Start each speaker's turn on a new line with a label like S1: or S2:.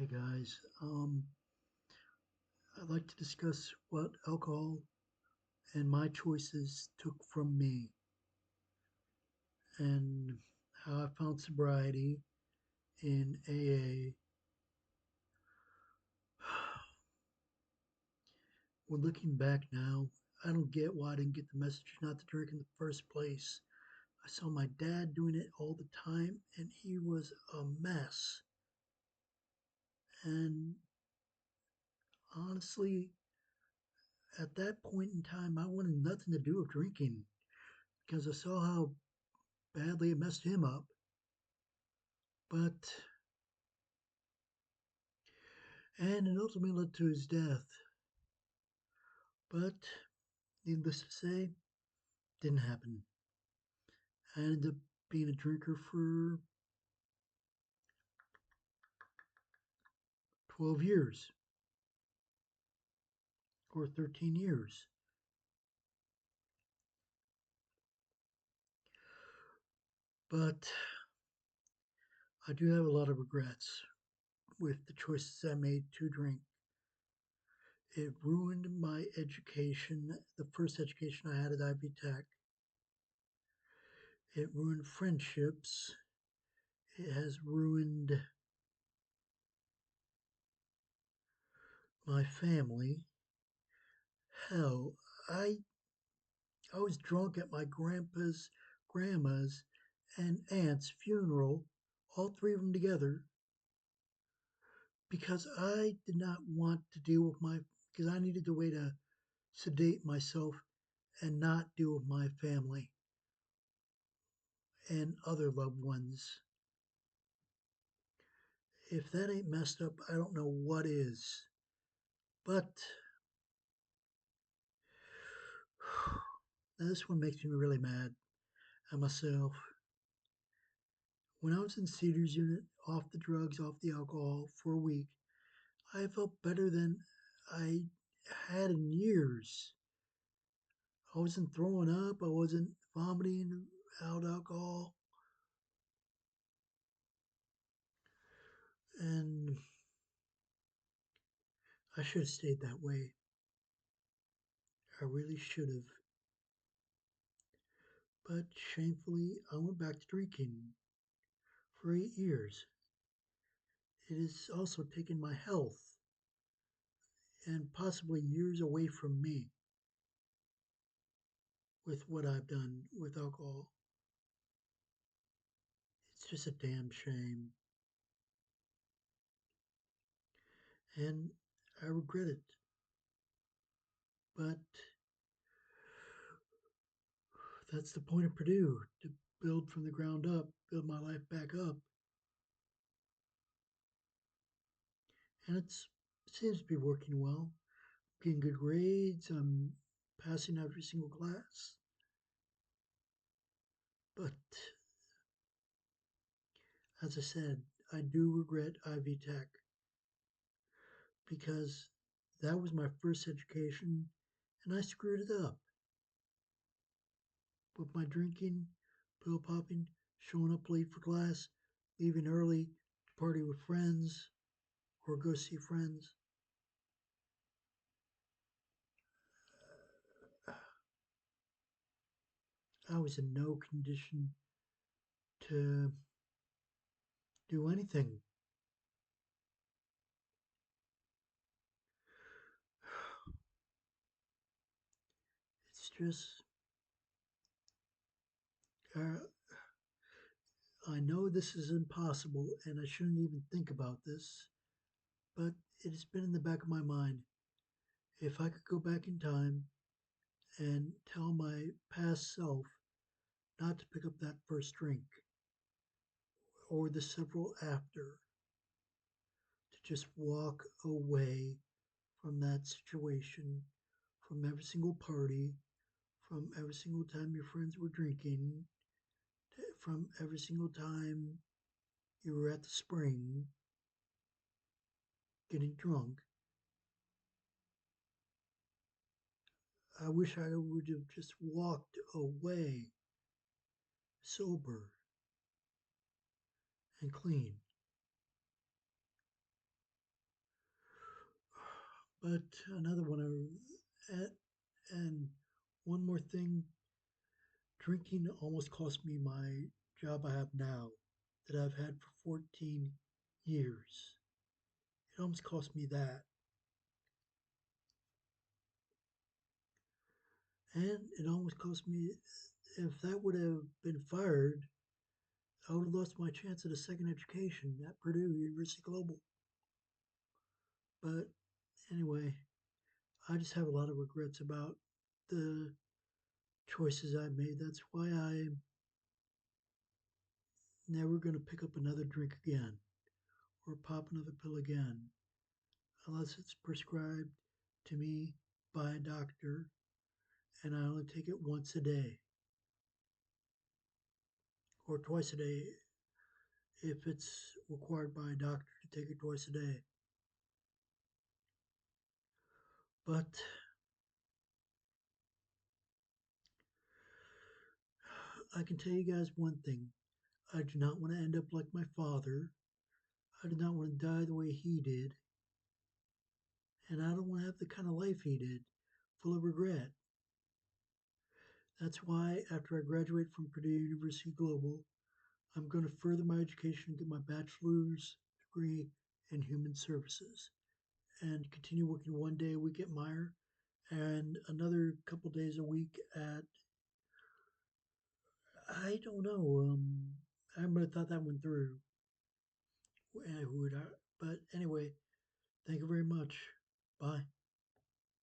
S1: Hey guys, I'd like to discuss what alcohol and my choices took from me and how I found sobriety in AA. When looking back now, I don't get why I didn't get the message not to drink in the first place. I saw my dad doing it all the time and he was a mess. And honestly, at that point in time, I wanted nothing to do with drinking because I saw how badly it messed him up. But and it ultimately led to his death. But needless to say, didn't happen. I ended up being a drinker for 12 years or 13 years. But I do have a lot of regrets with the choices I made to drink. It ruined my education, the first education I had at Ivy Tech. It ruined friendships. It has ruined my family. Hell, I I was drunk at my grandpa's, grandma's, and aunt's funeral, all three of them together, because I did not want to deal with because I needed a way to sedate myself and not deal with my family and other loved ones. If that ain't messed up, I don't know what is. But this one makes me really mad at myself. When I was in Cedar's unit, off the drugs, off the alcohol for a week, I felt better than I had in years. I wasn't throwing up, I wasn't vomiting out alcohol, and I should have stayed that way. I really should have. But shamefully, I went back to drinking for 8 years. It has also taken my health and possibly years away from me with what I've done with alcohol. It's just a damn shame. And I regret it. But that's the point of Purdue, to build from the ground up, build my life back up. And it seems to be working well. Getting good grades, I'm passing every single class. But as I said, I do regret Ivy Tech because that was my first education and I screwed it up with my drinking, pill popping, showing up late for class, leaving early to party with friends or go see friends. I was in no condition to do anything. It's just, uh, I know this is impossible and I shouldn't even think about this, but it has been in the back of my mind. If I could go back in time and tell my past self not to pick up that first drink or the several after, to just walk away from that situation, from every single party, from every single time your friends were drinking, from every single time you were at the spring getting drunk. I wish I would have just walked away sober and clean. But another one, and one more thing, drinking almost cost me my job I have now that I've had for 14 years. It almost cost me that. And it almost cost me, if that would have been fired, I would have lost my chance at a second education at Purdue University Global. But anyway, I just have a lot of regrets about the choices I made. That's why I'm never going to pick up another drink again or pop another pill again unless it's prescribed to me by a doctor and I only take it once a day or twice a day if it's required by a doctor to take it twice a day. But I can tell you guys one thing. I do not want to end up like my father. I do not want to die the way he did. And I don't want to have the kind of life he did, full of regret. That's why, after I graduate from Purdue University Global, I'm going to further my education and get my bachelor's degree in human services and continue working one day a week at Meyer and another couple days a week at, I don't know, I haven't really thought that one through. Who would I, but anyway, thank you very much. Bye.